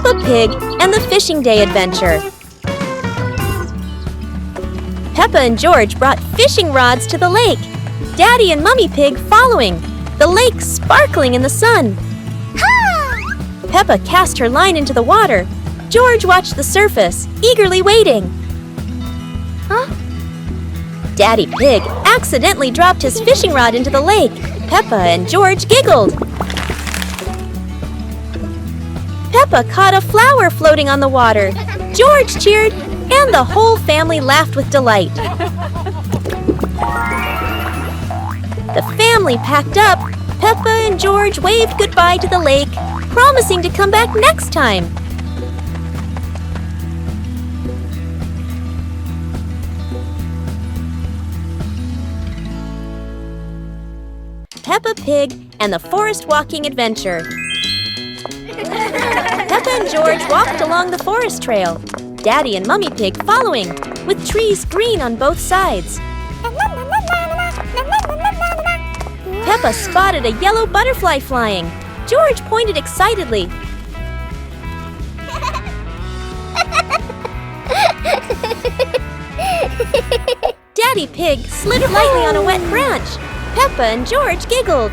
Peppa Pig and the Fishing Day Adventure. Peppa and George brought fishing rods to the lake, Daddy and Mummy Pig following, the lake sparkling in the sun. Peppa cast her line into the water. George watched the surface, eagerly waiting. Daddy Pig accidentally dropped his fishing rod into the lake. Peppa and George giggled. Peppa caught a flower floating on the water. George cheered, and the whole family laughed with delight. The family packed up. Peppa and George waved goodbye to the lake, promising to come back next time. Peppa Pig and the Forest Walking Adventure. Peppa and George walked along the forest trail, Daddy and Mummy Pig following, with trees green on both sides. Peppa spotted a yellow butterfly flying. George pointed excitedly. Daddy Pig slid lightly on a wet branch. Peppa and George giggled.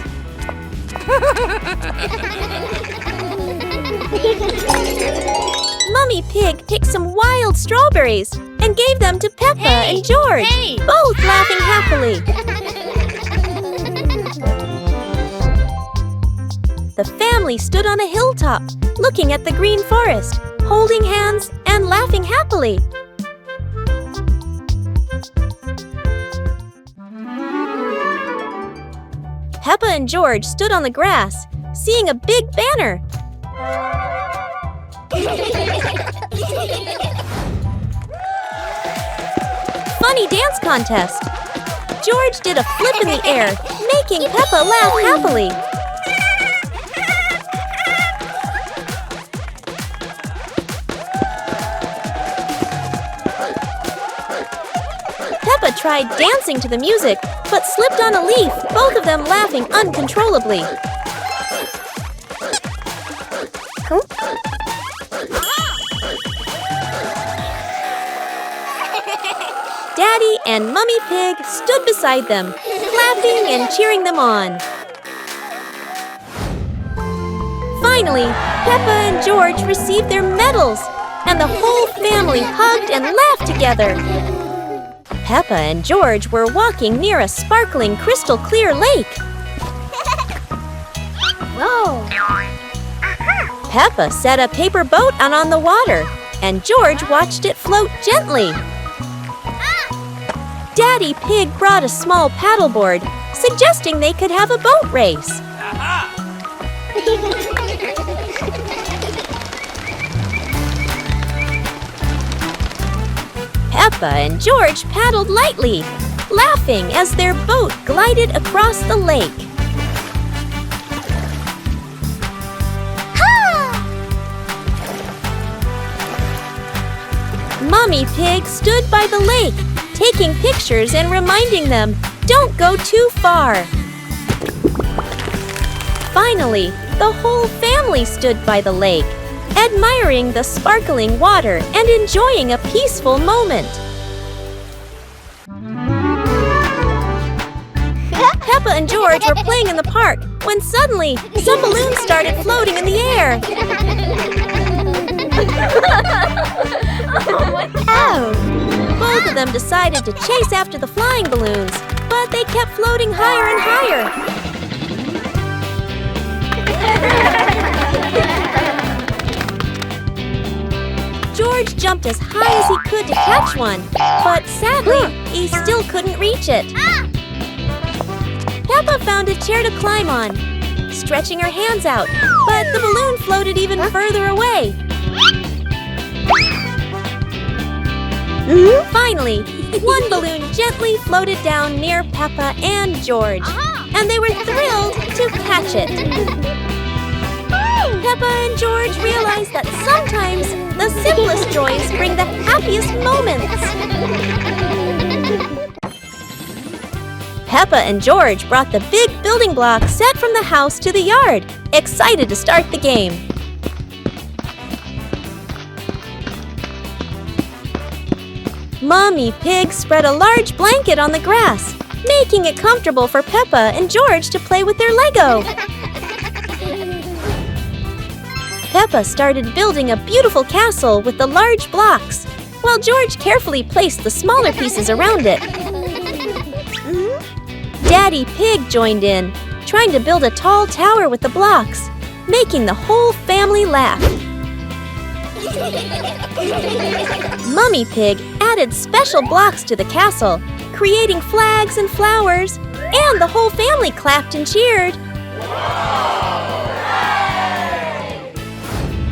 Mummy Pig picked some wild strawberries and gave them to Peppa and George, both laughing happily. The family stood on a hilltop, looking at the green forest, holding hands and laughing happily. Peppa and George stood on the grass, seeing a big banner. Funny dance contest. George did a flip in the air, making Peppa laugh happily. Peppa tried dancing to the music, but slipped on a leaf, both of them laughing uncontrollably. Daddy and Mummy Pig stood beside them, clapping and cheering them on. Finally, Peppa and George received their medals, and the whole family hugged and laughed together. Peppa and George were walking near a sparkling crystal-clear lake. Whoa! Peppa set a paper boat out on the water, and George watched it float gently. Daddy Pig brought a small paddleboard, suggesting they could have a boat race. Peppa and George paddled lightly, laughing as their boat glided across the lake. Mummy Pig stood by the lake, taking pictures and reminding them, "Don't go too far." Finally, the whole family stood by the lake, admiring the sparkling water and enjoying a peaceful moment. Peppa and George were playing in the park when suddenly some balloons started floating in the air. Both of them decided to chase after the flying balloons, but they kept floating higher and higher. George jumped as high as he could to catch one, but sadly, he still couldn't reach it. Peppa found a chair to climb on, stretching her hands out, but the balloon floated even further away. Finally, one balloon gently floated down near Peppa and George, and they were thrilled to catch it. Peppa and George realized that sometimes the simplest joys bring the happiest moments. Peppa and George brought the big building block set from the house to the yard, excited to start the game. Mommy Pig spread a large blanket on the grass, making it comfortable for Peppa and George to play with their Lego. Peppa started building a beautiful castle with the large blocks, while George carefully placed the smaller pieces around it. Daddy Pig joined in, trying to build a tall tower with the blocks, making the whole family laugh. Mummy Pig added special blocks to the castle, creating flags and flowers, and the whole family clapped and cheered.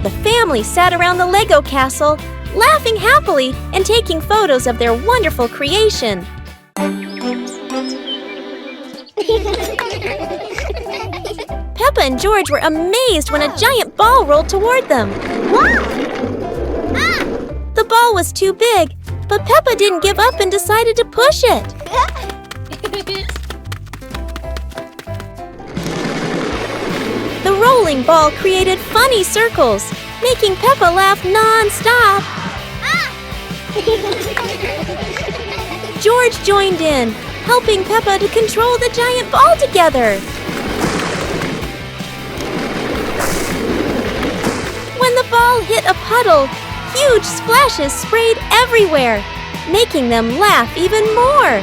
The family sat around the Lego castle, laughing happily and taking photos of their wonderful creation. Peppa and George were amazed when a giant ball rolled toward them. The ball was too big, but Peppa didn't give up and decided to push it. The rolling ball created funny circles, making Peppa laugh non-stop. George joined in, helping Peppa to control the giant ball together. When the ball hit a puddle, huge splashes sprayed everywhere, making them laugh even more.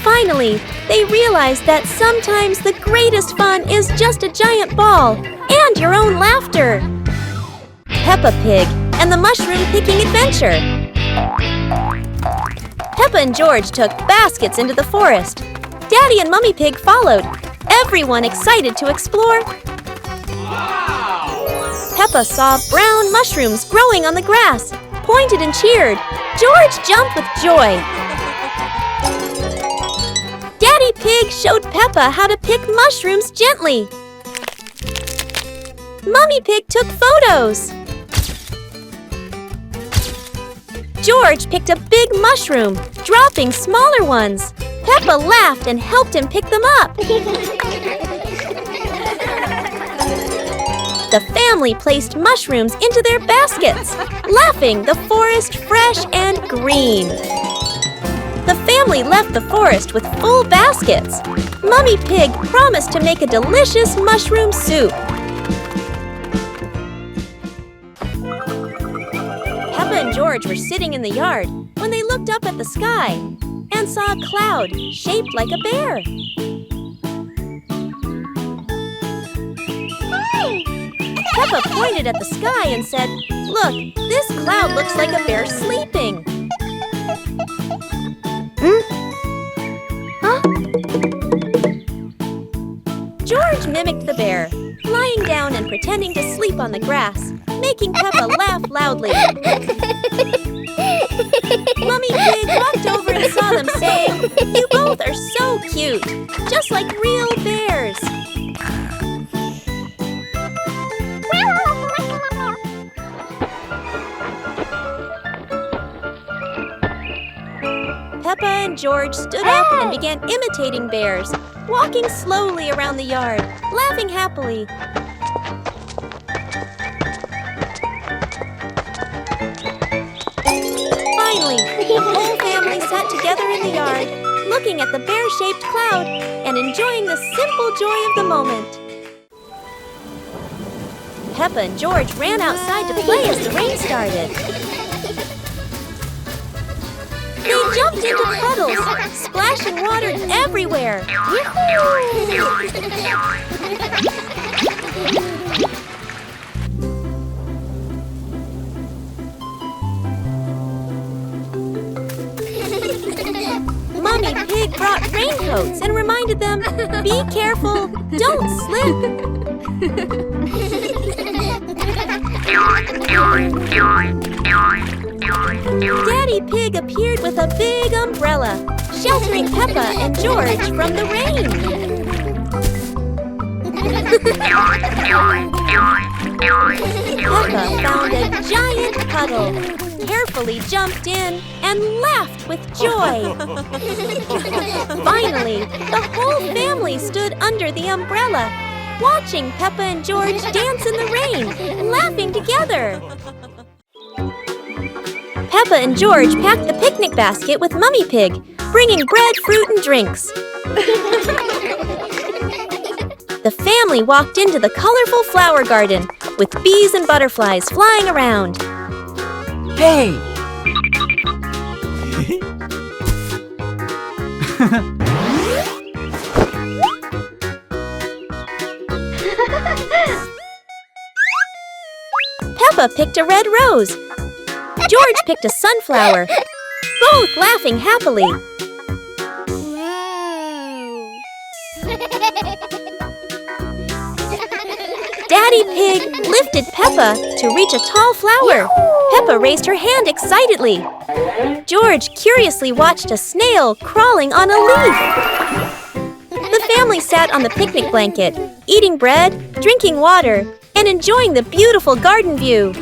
Finally, they realized that sometimes the greatest fun is just a giant ball and your own laughter. Peppa Pig and the Mushroom Picking Adventure. Peppa and George took baskets into the forest. Daddy and Mummy Pig followed, everyone excited to explore. Peppa saw brown mushrooms growing on the grass, pointed and cheered. George jumped with joy. Daddy Pig showed Peppa how to pick mushrooms gently. Mummy Pig took photos. George picked a big mushroom, dropping smaller ones. Peppa laughed and helped him pick them up. The family placed mushrooms into their baskets, laughing the forest fresh and green. The family left the forest with full baskets. Mummy Pig promised to make a delicious mushroom soup. Peppa and George were sitting in the yard when they looked up at the sky and saw a cloud shaped like a bear. Peppa pointed at the sky and said, "Look, this cloud looks like a bear sleeping." Huh? George mimicked the bear, lying down and pretending to sleep on the grass, making Peppa laugh loudly. Mummy Pig walked over and saw them, saying, "You both are so cute, just like real bears." Peppa and George stood up and began imitating bears, walking slowly around the yard, laughing happily. Finally, the whole family sat together in the yard, looking at the bear-shaped cloud and enjoying the simple joy of the moment. Peppa and George ran outside to play as the rain started. They jumped into puddles, splashing water everywhere. Mummy Pig brought raincoats and reminded them, "Be careful, don't slip." Daddy Pig appeared with a big umbrella, sheltering Peppa and George from the rain. Peppa found a giant puddle, carefully jumped in, and laughed with joy. Finally, the whole family stood under the umbrella, watching Peppa and George dance in the rain, laughing together. Peppa and George packed the picnic basket with Mummy Pig, bringing bread, fruit, and drinks. The family walked into the colorful flower garden with bees and butterflies flying around. Hey! Peppa picked a red rose. George picked a sunflower, both laughing happily. Daddy Pig lifted Peppa to reach a tall flower. Peppa raised her hand excitedly. George curiously watched a snail crawling on a leaf. The family sat on the picnic blanket, eating bread, drinking water, and enjoying the beautiful garden view.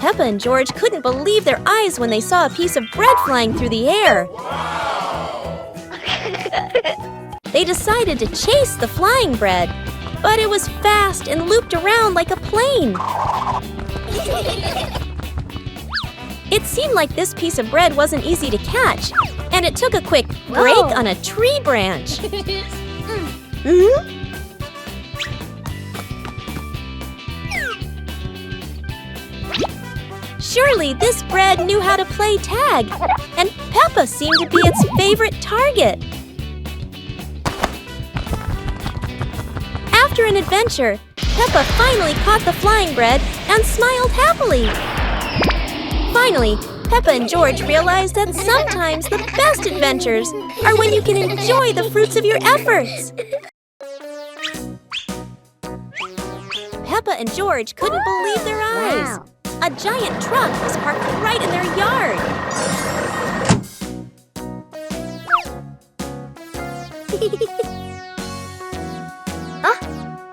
Peppa and George couldn't believe their eyes when they saw a piece of bread flying through the air. They decided to chase the flying bread, but it was fast and looped around like a plane. It seemed like this piece of bread wasn't easy to catch, and it took a quick break on a tree branch. Surely this bread knew how to play tag, and Peppa seemed to be its favorite target. After an adventure, Peppa finally caught the flying bread and smiled happily. Finally, Peppa and George realized that sometimes the best adventures are when you can enjoy the fruits of your efforts. Peppa and George couldn't believe their eyes. A giant truck was parked right in their yard.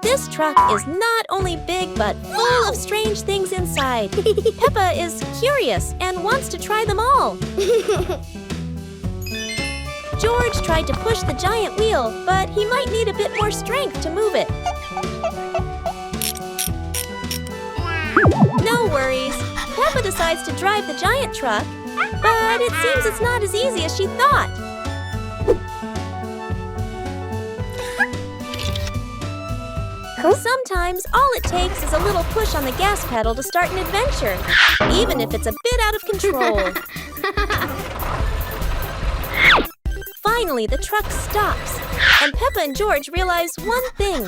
This truck is not only big but full of strange things inside. Peppa is curious and wants to try them all. George tried to push the giant wheel, but he might need a bit more strength to move it. No worries. Peppa decides to drive the giant truck, but it seems it's not as easy as she thought. Sometimes all it takes is a little push on the gas pedal to start an adventure, even if it's a bit out of control. Finally, the truck stops, and Peppa and George realize one thing.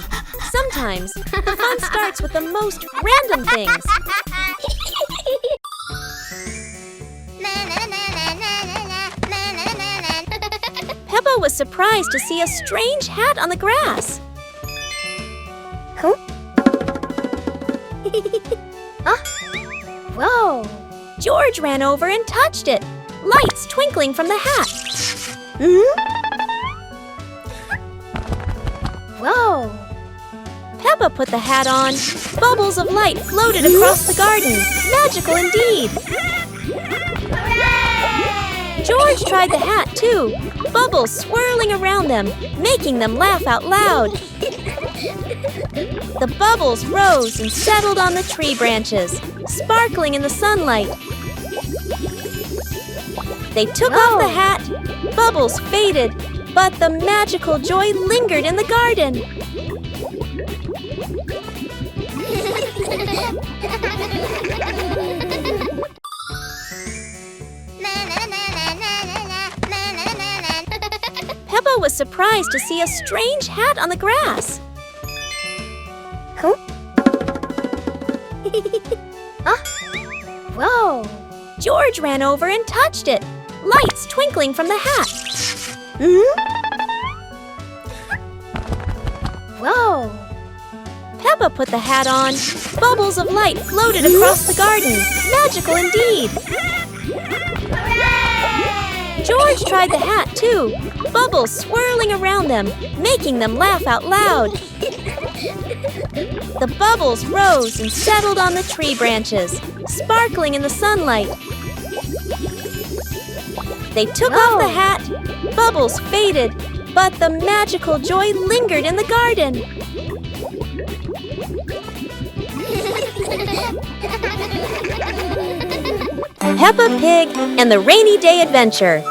Sometimes the fun starts with the most random things. Peppa was surprised to see a strange hat on the grass. Whoa! George ran over and touched it, lights twinkling from the hat. Whoa! Peppa put the hat on. Bubbles of light floated across the garden. Magical indeed! George tried the hat too, bubbles swirling around them, making them laugh out loud. The bubbles rose and settled on the tree branches, sparkling in the sunlight. They took off the hat, bubbles faded, but the magical joy lingered in the garden. Peppa was surprised to see a strange hat on the grass. Whoa! George ran over and touched it, lights twinkling from the hat. Whoa! Peppa put the hat on. Bubbles of light floated across the garden. Magical indeed! George tried the hat too, bubbles swirling around them, making them laugh out loud. The bubbles rose and settled on the tree branches, sparkling in the sunlight. They took off the hat, bubbles faded, but the magical joy lingered in the garden. Peppa Pig and the Rainy Day Adventure.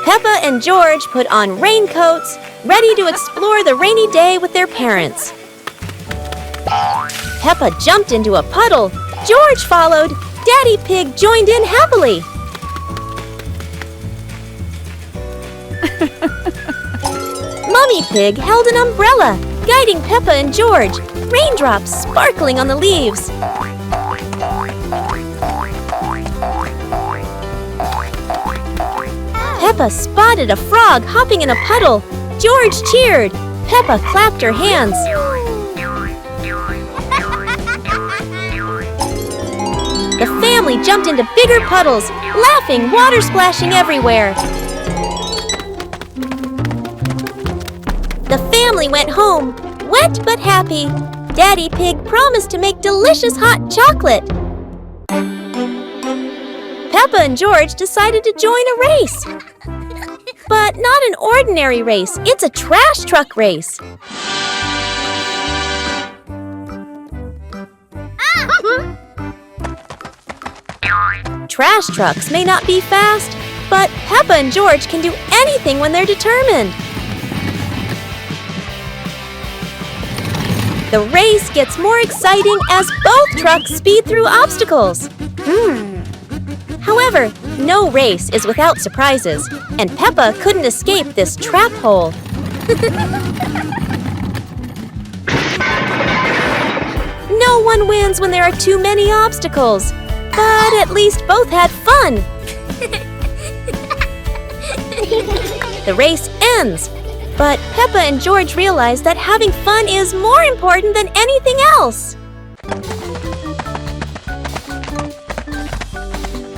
Peppa and George put on raincoats, ready to explore the rainy day with their parents. Peppa jumped into a puddle. George followed. Daddy Pig joined in happily. Mummy Pig held an umbrella, guiding Peppa and George, raindrops sparkling on the leaves. Peppa spotted a frog hopping in a puddle. George cheered. Peppa clapped her hands. The family jumped into bigger puddles, laughing, water splashing everywhere. The family went home, wet but happy. Daddy Pig promised to make delicious hot chocolate. Peppa and George decided to join a race. But not an ordinary race, it's a trash truck race. Trash trucks may not be fast, but Peppa and George can do anything when they're determined. The race gets more exciting as both trucks speed through obstacles. However, no race is without surprises, and Peppa couldn't escape this trap hole. No one wins when there are too many obstacles, but at least both had fun. The race ends, but Peppa and George realize that having fun is more important than anything else.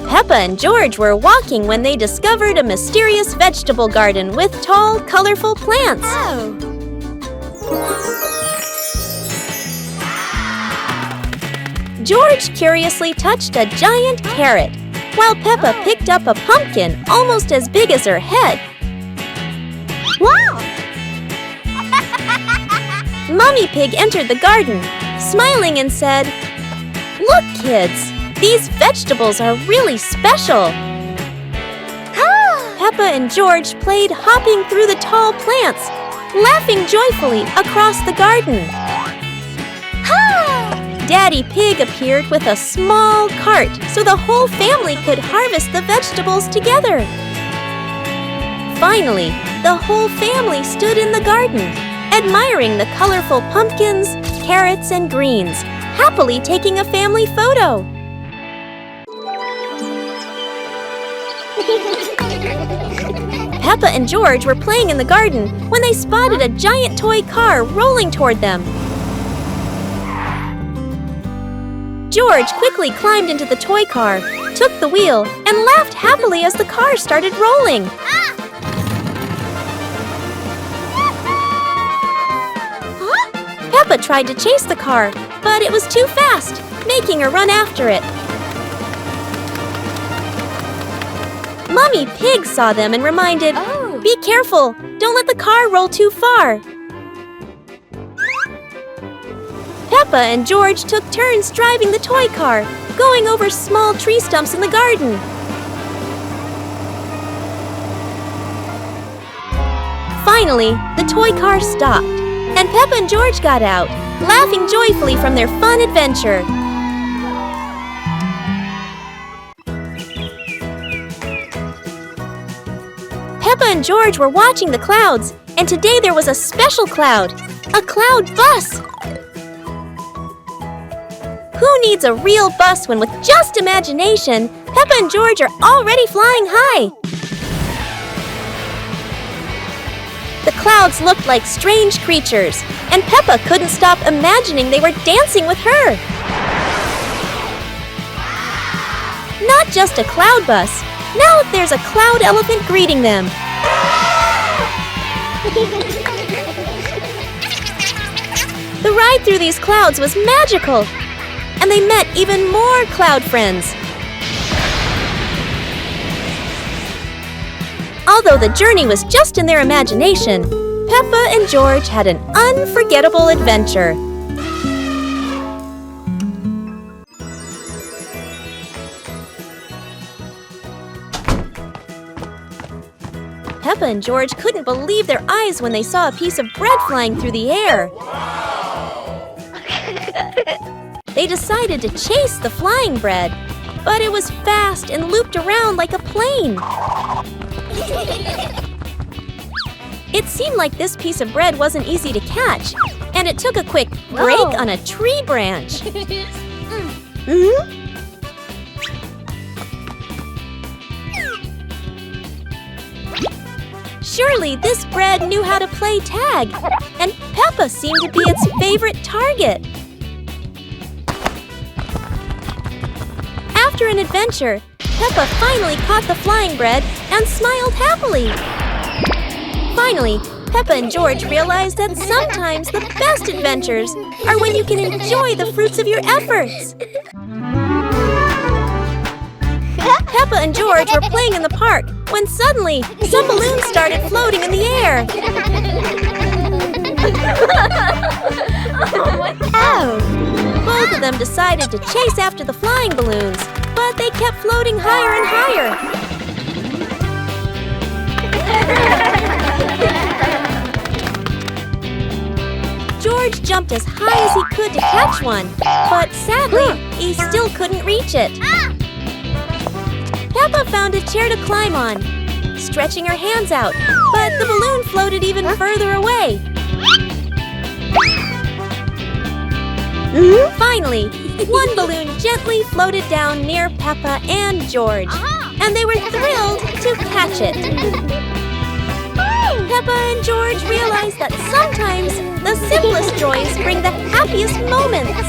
Peppa and George were walking when they discovered a mysterious vegetable garden with tall, colorful plants. George curiously touched a giant carrot, while Peppa picked up a pumpkin almost as big as her head. Wow! Mummy Pig entered the garden, smiling and said, "Look, kids! These vegetables are really special." Peppa and George played hopping through the tall plants, laughing joyfully across the garden. Daddy Pig appeared with a small cart so the whole family could harvest the vegetables together. Finally, the whole family stood in the garden, admiring the colorful pumpkins, carrots, and greens, happily taking a family photo. Peppa and George were playing in the garden when they spotted a giant toy car rolling toward them. George quickly climbed into the toy car, took the wheel, and laughed happily as the car started rolling. Peppa tried to chase the car, but it was too fast, making her run after it. Mummy Pig saw them and reminded, "Be careful, don't let the car roll too far." Peppa and George took turns driving the toy car, going over small tree stumps in the garden. Finally, the toy car stopped, and Peppa and George got out, laughing joyfully from their fun adventure. Peppa and George were watching the clouds, and today there was a special cloud, a cloud bus. Who needs a real bus when with just imagination, Peppa and George are already flying high? The clouds looked like strange creatures, and Peppa couldn't stop imagining they were dancing with her. Not just a cloud bus, now there's a cloud elephant greeting them. The ride through these clouds was magical, and they met even more cloud friends. Although the journey was just in their imagination, Peppa and George had an unforgettable adventure. Peppa and George couldn't believe their eyes when they saw a piece of bread flying through the air. They decided to chase the flying bread, but it was fast and looped around like a plane. It seemed like this piece of bread wasn't easy to catch, and it took a quick break on a tree branch. Surely this bread knew how to play tag, and Peppa seemed to be its favorite target. After an adventure, Peppa finally caught the flying bread and smiled happily. Finally, Peppa and George realized that sometimes the best adventures are when you can enjoy the fruits of your efforts. Peppa and George were playing in the park when suddenly some balloons started floating in the air. Both of them decided to chase after the flying balloons, but they kept floating higher and higher. George jumped as high as he could to catch one, but sadly, he still couldn't reach it. Peppa found a chair to climb on, stretching her hands out, but the balloon floated even further away. Finally, one balloon gently floated down near Peppa and George, and they were thrilled to catch it. Peppa and George realized that sometimes the simplest joys bring the happiest moments.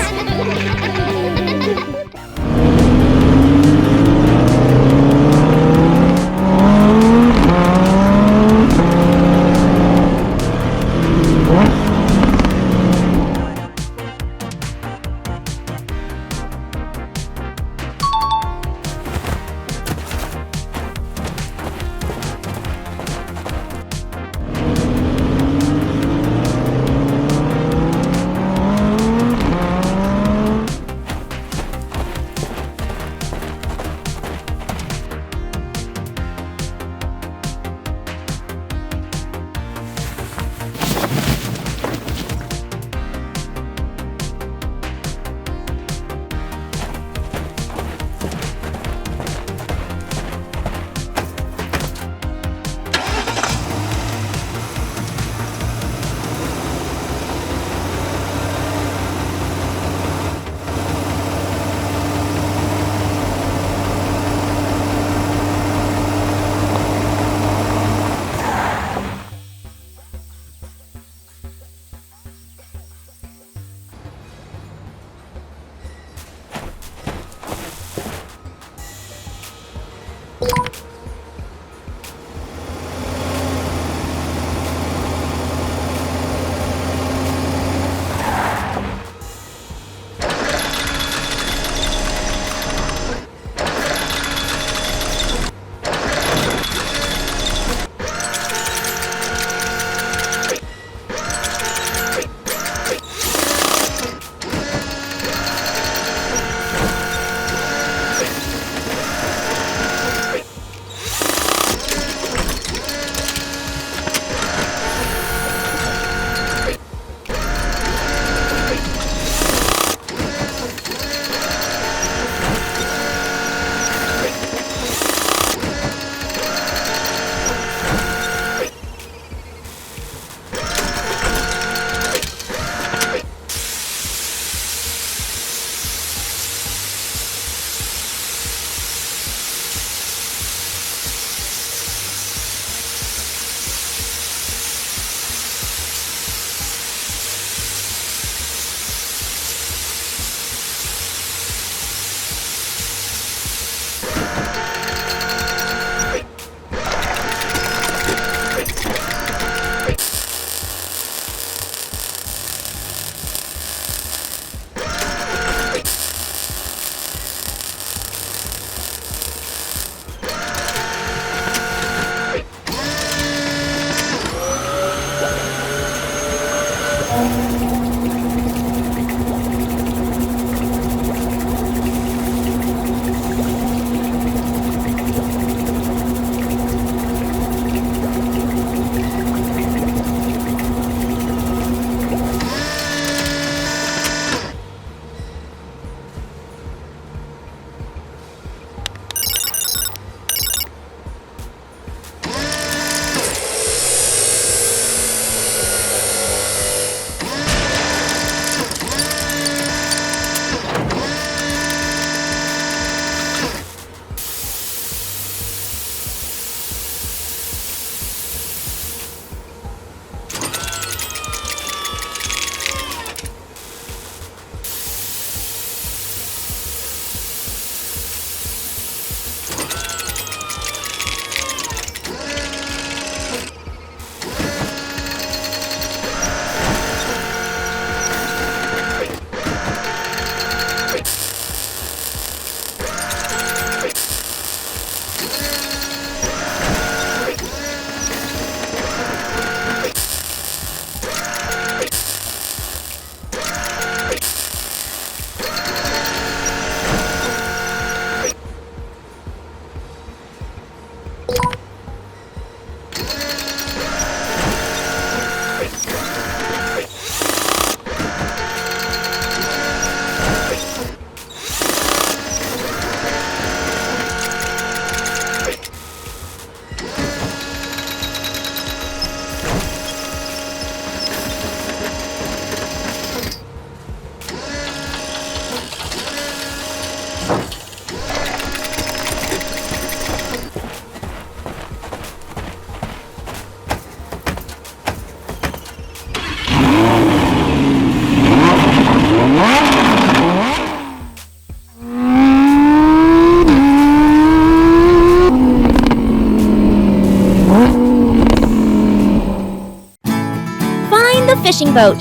fishing boat.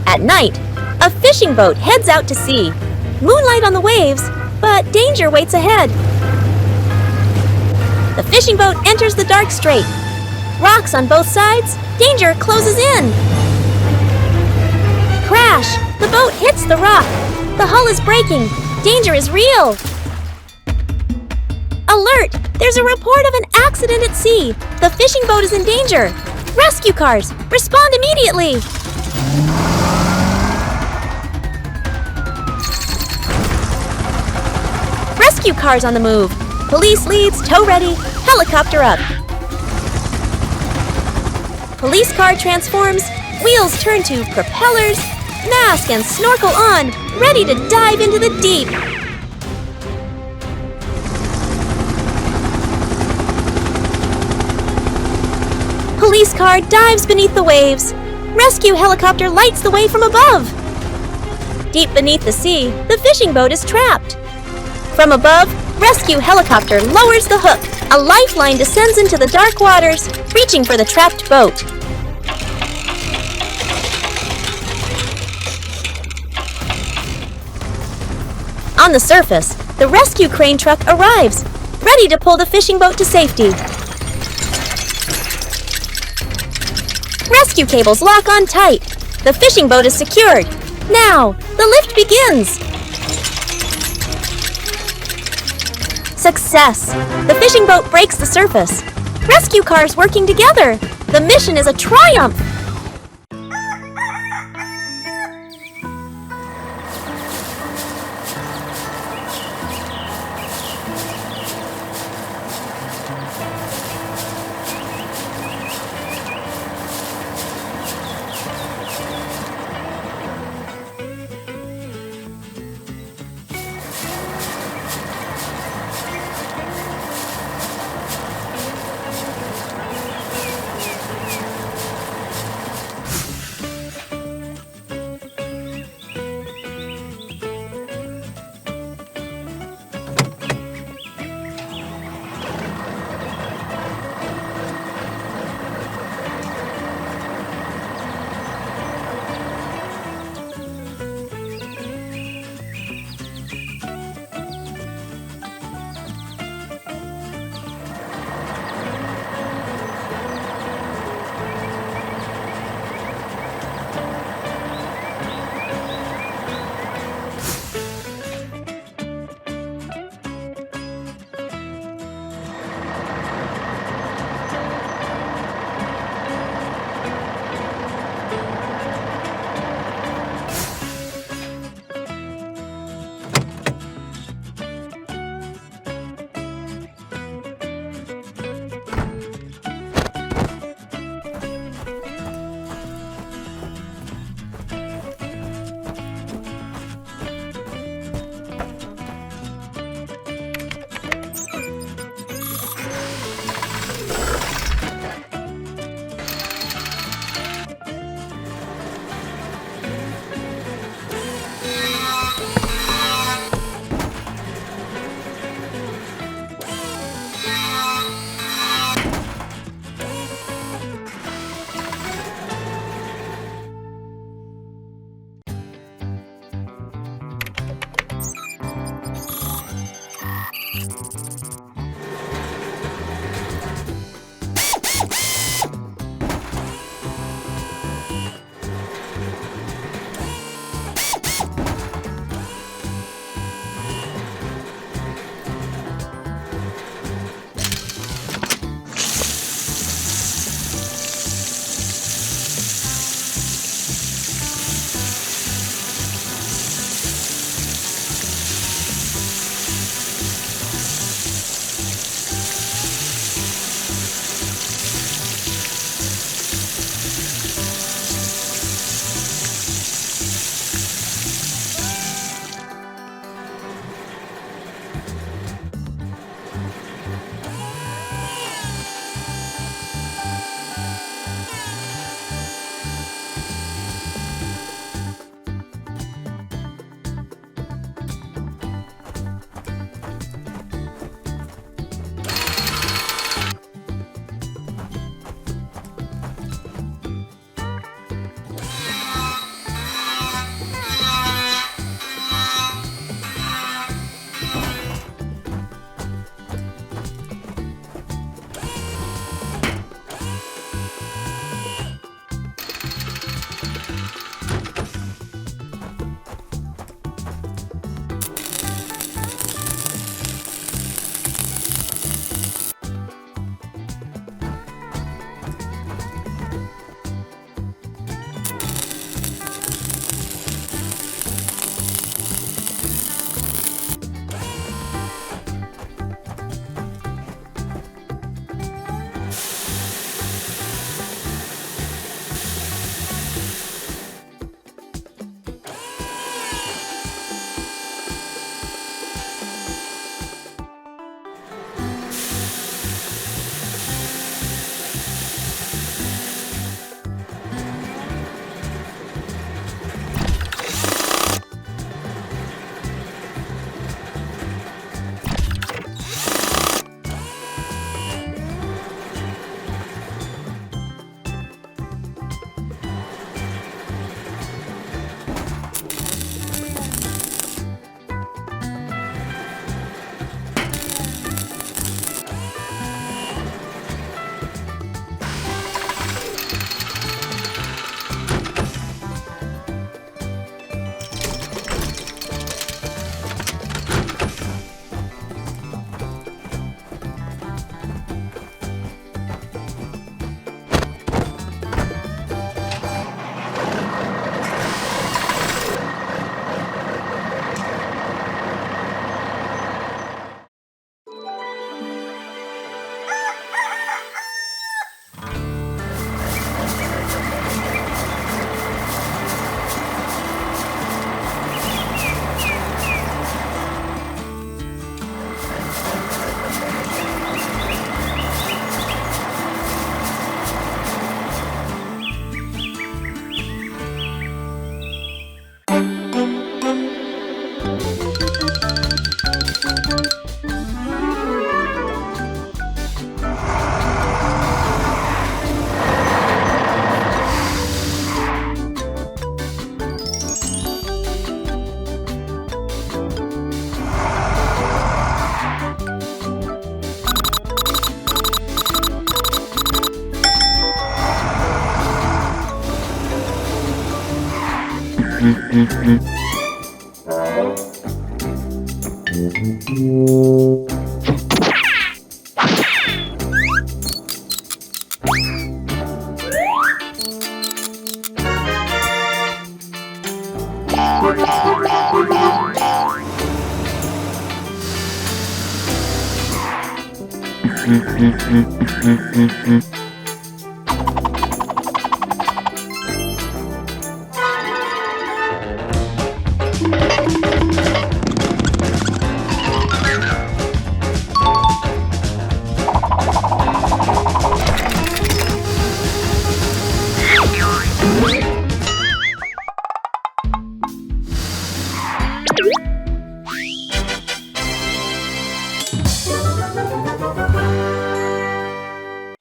At night, a fishing boat heads out to sea. Moonlight on the waves, but danger waits ahead. The fishing boat enters the dark strait. Rocks on both sides, danger closes in. Crash! The boat hits the rock. The hull is breaking. Danger is real. Alert! There's a report of an accident at sea. The fishing boat is in danger. Rescue cars, respond immediately. Rescue cars on the move. Police leads, tow ready, helicopter up. Police car transforms, wheels turn to propellers, mask and snorkel on, ready to dive into the deep. Police car dives beneath the waves. Rescue helicopter lights the way from above. Deep beneath the sea, the fishing boat is trapped. From above, rescue helicopter lowers the hook. A lifeline descends into the dark waters, reaching for the trapped boat. On the surface, the rescue crane truck arrives, ready to pull the fishing boat to safety. Rescue cables lock on tight. The fishing boat is secured. Now, the lift begins. Success! The fishing boat breaks the surface. Rescue cars working together. The mission is a triumph.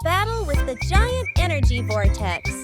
Battle with the giant energy vortex.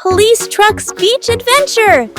Police Truck's Beach Adventure!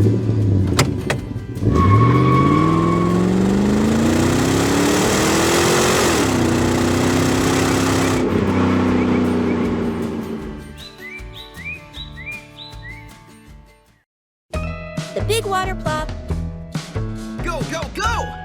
The big water plop. Go, go, go!